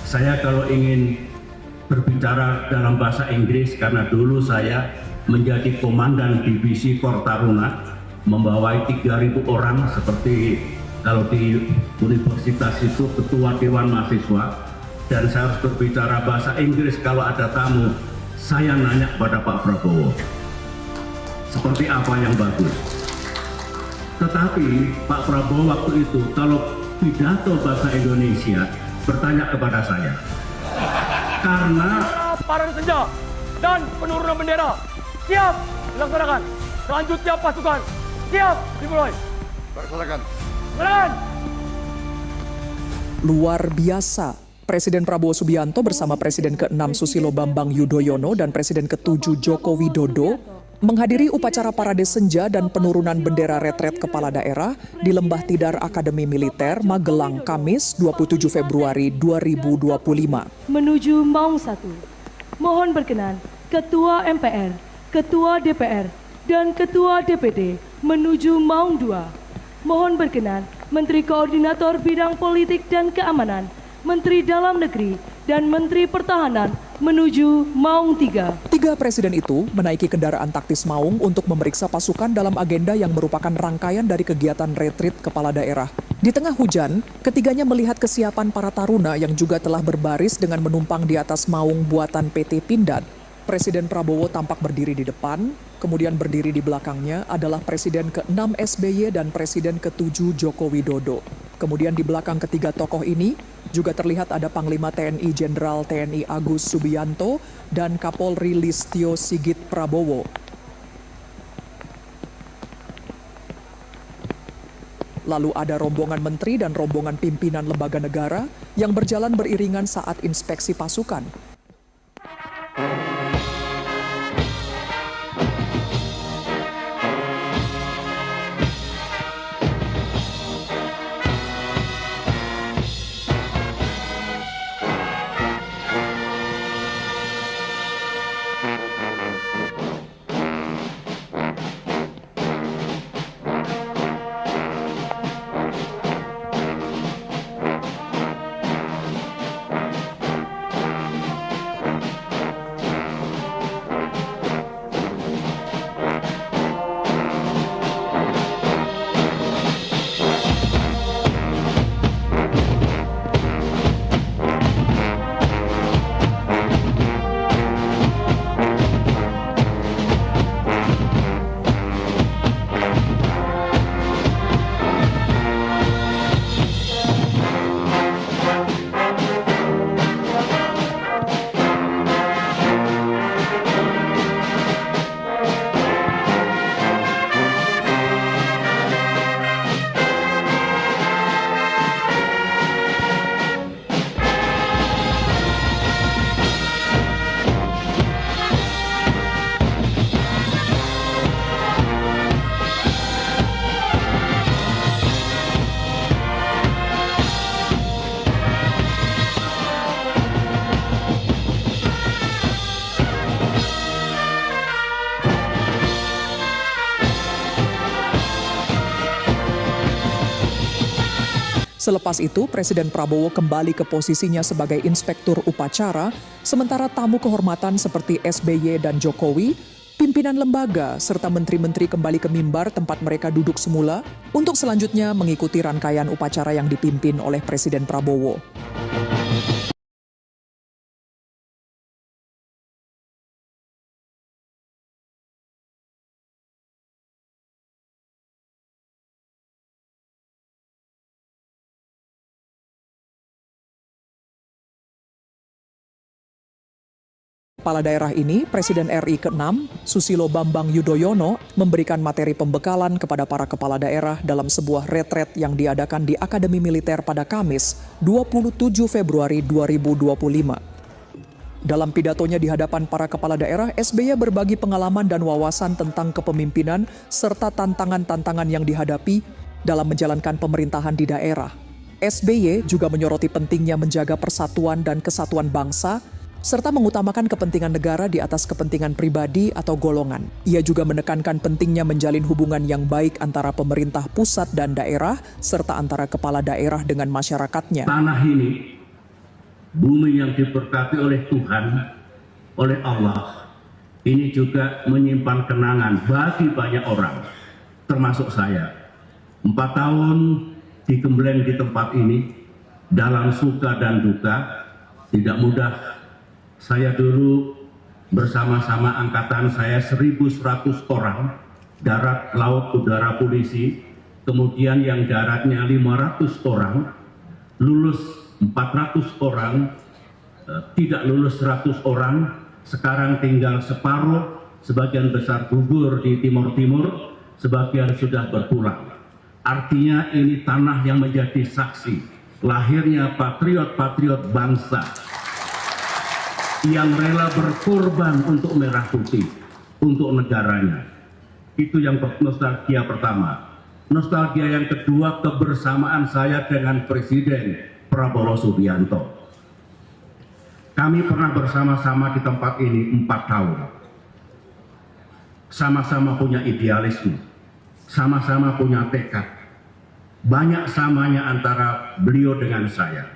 Saya kalau ingin berbicara dalam bahasa Inggris karena dulu saya menjadi komandan divisi Kor Taruna, membawai 3.000 orang seperti kalau di universitas itu ketua dewan mahasiswa, dan saya harus berbicara bahasa Inggris kalau ada tamu. Saya nanya kepada Pak Prabowo, seperti apa yang bagus. Tetapi Pak Prabowo waktu itu kalau pidato bahasa Indonesia bertanya kepada saya, karena parade senja dan penurunan bendera siap dilaksanakan. Selanjutnya pasukan siap dimulai. Laksanakan. Jalan. Luar biasa. Presiden Prabowo Subianto bersama Presiden ke-6 Susilo Bambang Yudhoyono dan Presiden ke-7 Joko Widodo menghadiri upacara parade senja dan penurunan bendera retret kepala daerah di Lembah Tidar Akademi Militer, Magelang, Kamis 27 Februari 2025. Menuju Maung 1. Mohon berkenan Ketua MPR, Ketua DPR, dan Ketua DPD menuju Maung 2. Mohon berkenan Menteri Koordinator Bidang Politik dan Keamanan, Menteri Dalam Negeri, dan Menteri Pertahanan menuju Maung 3. Tiga presiden itu menaiki kendaraan taktis Maung untuk memeriksa pasukan dalam agenda yang merupakan rangkaian dari kegiatan retreat kepala daerah. Di tengah hujan, ketiganya melihat kesiapan para taruna yang juga telah berbaris dengan menumpang di atas Maung buatan PT Pindad. Presiden Prabowo tampak berdiri di depan, kemudian berdiri di belakangnya adalah Presiden ke-6 SBY dan Presiden ke-7 Joko Widodo. Kemudian di belakang ketiga tokoh ini juga terlihat ada Panglima TNI Jenderal TNI Agus Subianto dan Kapolri Listio Sigit Prabowo. Lalu ada rombongan menteri dan rombongan pimpinan lembaga negara yang berjalan beriringan saat inspeksi pasukan. Selepas itu, Presiden Prabowo kembali ke posisinya sebagai inspektur upacara, sementara tamu kehormatan seperti SBY dan Jokowi, pimpinan lembaga, serta menteri-menteri kembali ke mimbar tempat mereka duduk semula untuk selanjutnya mengikuti rangkaian upacara yang dipimpin oleh Presiden Prabowo. Kepala daerah ini, Presiden RI ke-6, Susilo Bambang Yudhoyono, memberikan materi pembekalan kepada para kepala daerah dalam sebuah retret yang diadakan di Akademi Militer pada Kamis, 27 Februari 2025. Dalam pidatonya di hadapan para kepala daerah, SBY berbagi pengalaman dan wawasan tentang kepemimpinan serta tantangan-tantangan yang dihadapi dalam menjalankan pemerintahan di daerah. SBY juga menyoroti pentingnya menjaga persatuan dan kesatuan bangsa, serta mengutamakan kepentingan negara di atas kepentingan pribadi atau golongan. Ia juga menekankan pentingnya menjalin hubungan yang baik antara pemerintah pusat dan daerah, serta antara kepala daerah dengan masyarakatnya. Tanah ini bumi yang diberkati oleh Tuhan, oleh Allah, ini juga menyimpan kenangan bagi banyak orang, termasuk saya. 4 tahun digembleng di tempat ini, dalam suka dan duka, tidak mudah. Saya dulu bersama-sama angkatan saya 1.100 orang, darat, laut, udara, polisi, kemudian yang daratnya 500 orang, lulus 400 orang, tidak lulus 100 orang, sekarang tinggal separuh, sebagian besar gugur di Timur-Timur, sebagian sudah berpulang. Artinya ini tanah yang menjadi saksi lahirnya patriot-patriot bangsa yang rela berkorban untuk merah putih, untuk negaranya. Itu yang nostalgia pertama. Nostalgia yang kedua, kebersamaan saya dengan Presiden Prabowo Subianto. Kami pernah bersama-sama di tempat ini 4 tahun. Sama-sama punya idealisme, sama-sama punya tekad. Banyak samanya antara beliau dengan saya.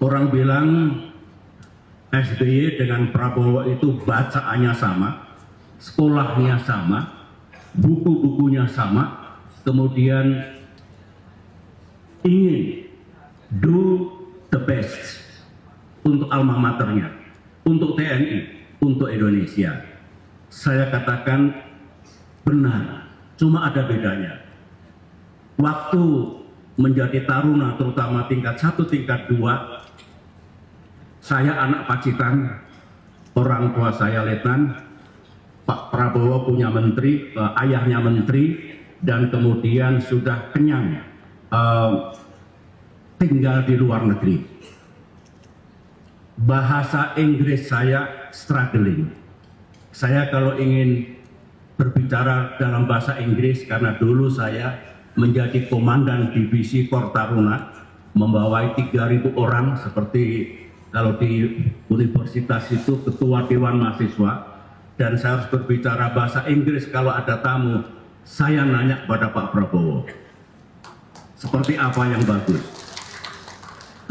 Orang bilang SBY dengan Prabowo itu bacaannya sama, sekolahnya sama, buku-bukunya sama, kemudian ingin do the best untuk alma maternya, untuk TNI, untuk Indonesia. Saya katakan benar, cuma ada bedanya. Waktu menjadi taruna, terutama tingkat 1, tingkat 2, saya anak Pacitan, orang tua saya letnan, Pak Prabowo punya menteri, ayahnya menteri, dan kemudian sudah kenyang tinggal di luar negeri. Bahasa Inggris saya struggling. Saya kalau ingin berbicara dalam bahasa Inggris, karena dulu saya menjadi komandan divisi Korps Taruna, membawai 3.000 orang, seperti kalau di universitas itu ketua dewan mahasiswa, dan saya harus berbicara bahasa Inggris kalau ada tamu. Saya nanya kepada Pak Prabowo, seperti apa yang bagus.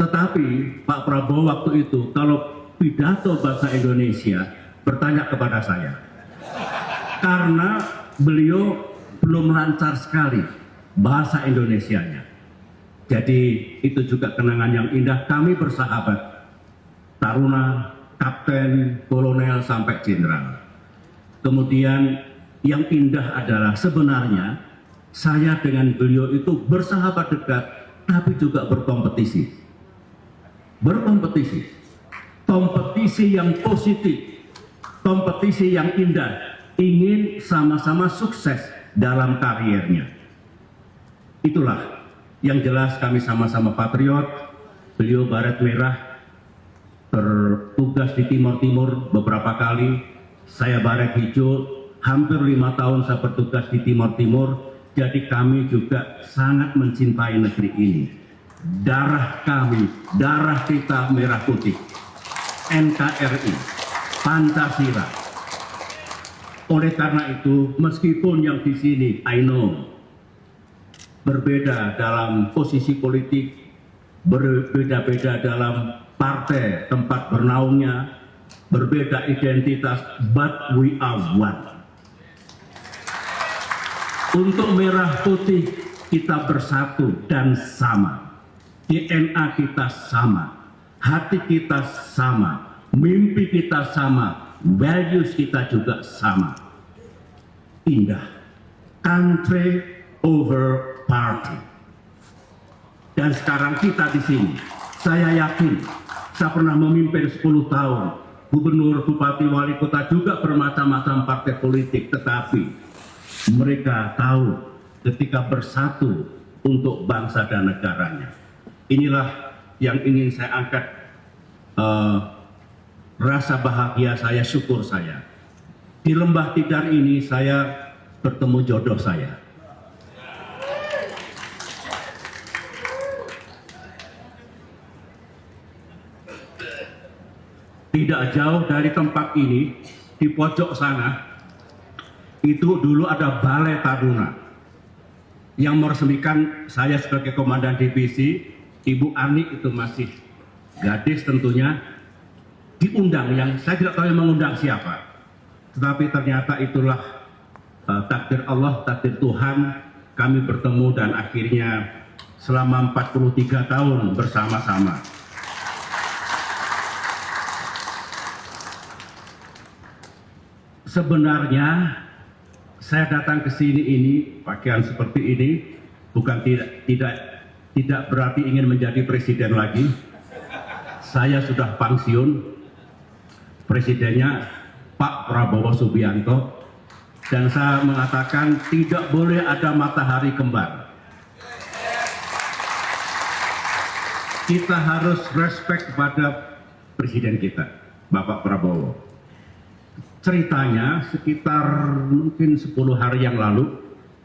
Tetapi Pak Prabowo waktu itu kalau pidato bahasa Indonesia bertanya kepada saya, karena beliau belum lancar sekali bahasa Indonesianya. Jadi itu juga kenangan yang indah. Kami bersahabat, taruna, kapten, kolonel, sampai jenderal. Kemudian yang indah adalah sebenarnya saya dengan beliau itu bersahabat dekat, tapi juga berkompetisi. Berkompetisi. Kompetisi yang positif, kompetisi yang indah, ingin sama-sama sukses dalam karirnya. Itulah yang jelas, kami sama-sama patriot. Beliau baret merah, bertugas di Timur-Timur beberapa kali. Saya baret hijau, hampir 5 tahun saya bertugas di Timur-Timur. Jadi kami juga sangat mencintai negeri ini. Darah kami, darah kita merah putih. NKRI, Pancasila. Oleh karena itu, meskipun yang di sini, I know, berbeda dalam posisi politik, berbeda-beda dalam partai tempat bernaungnya, berbeda identitas, but we are one. Untuk merah putih kita bersatu dan sama. DNA kita sama, hati kita sama, mimpi kita sama, values kita juga sama. Indah. Country over party. Dan sekarang kita di sini, saya yakin, saya pernah memimpin 10 tahun, gubernur, bupati, wali kota, juga bermacam-macam partai politik, tetapi mereka tahu ketika bersatu untuk bangsa dan negaranya. Inilah yang ingin saya angkat, rasa bahagia saya, syukur saya. Di Lembah Tidar ini saya bertemu jodoh saya. Tidak jauh dari tempat ini, di pojok sana, itu dulu ada Balai Taruna yang meresmikan saya sebagai komandan divisi. Ibu Ani itu masih gadis tentunya diundang, yang saya tidak tahu yang mengundang siapa, tetapi ternyata itulah takdir Allah, takdir Tuhan, kami bertemu dan akhirnya selama 43 tahun bersama-sama. Sebenarnya saya datang ke sini ini pakaian seperti ini bukan tidak berarti ingin menjadi presiden lagi. Saya sudah pensiun, presidennya Pak Prabowo Subianto, dan saya mengatakan tidak boleh ada matahari kembar. Kita harus respect kepada presiden kita, Bapak Prabowo. Ceritanya sekitar mungkin 10 hari yang lalu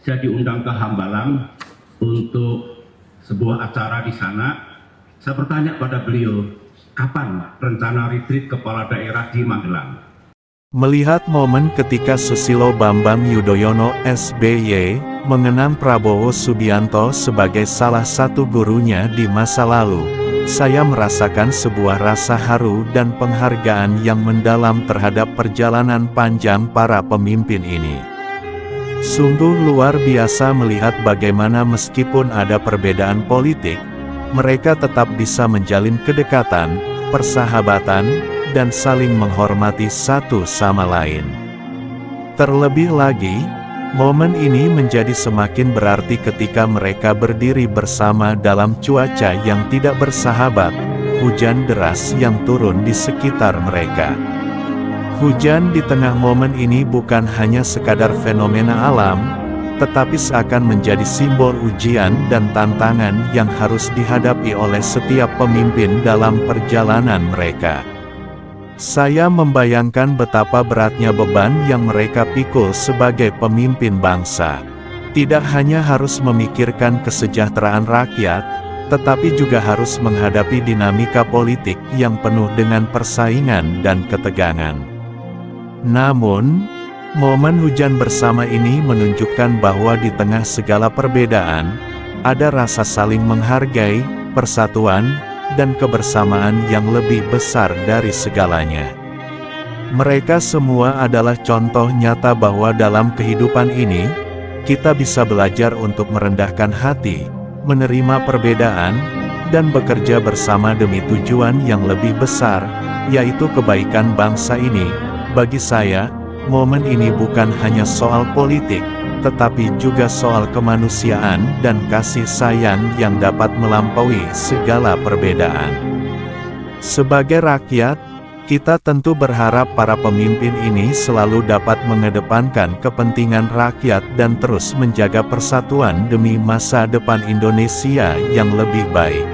saya diundang ke Hambalang untuk sebuah acara di sana. Saya bertanya pada beliau, kapan rencana retreat kepala daerah di Magelang? Melihat momen ketika Susilo Bambang Yudhoyono SBY mengenang Prabowo Subianto sebagai salah satu gurunya di masa lalu, saya merasakan sebuah rasa haru dan penghargaan yang mendalam terhadap perjalanan panjang para pemimpin ini. Sungguh luar biasa melihat bagaimana meskipun ada perbedaan politik, mereka tetap bisa menjalin kedekatan, persahabatan, dan saling menghormati satu sama lain. Terlebih lagi, momen ini menjadi semakin berarti ketika mereka berdiri bersama dalam cuaca yang tidak bersahabat, hujan deras yang turun di sekitar mereka. Hujan di tengah momen ini bukan hanya sekadar fenomena alam, tetapi seakan menjadi simbol ujian dan tantangan yang harus dihadapi oleh setiap pemimpin dalam perjalanan mereka. Saya membayangkan betapa beratnya beban yang mereka pikul sebagai pemimpin bangsa. Tidak hanya harus memikirkan kesejahteraan rakyat, tetapi juga harus menghadapi dinamika politik yang penuh dengan persaingan dan ketegangan. Namun, momen hujan bersama ini menunjukkan bahwa di tengah segala perbedaan, ada rasa saling menghargai, persatuan, dan kebersamaan yang lebih besar dari segalanya. Mereka semua adalah contoh nyata bahwa dalam kehidupan ini, kita bisa belajar untuk merendahkan hati, menerima perbedaan, dan bekerja bersama demi tujuan yang lebih besar, yaitu kebaikan bangsa ini. Bagi saya, momen ini bukan hanya soal politik, tetapi juga soal kemanusiaan dan kasih sayang yang dapat melampaui segala perbedaan. Sebagai rakyat, kita tentu berharap para pemimpin ini selalu dapat mengedepankan kepentingan rakyat dan terus menjaga persatuan demi masa depan Indonesia yang lebih baik.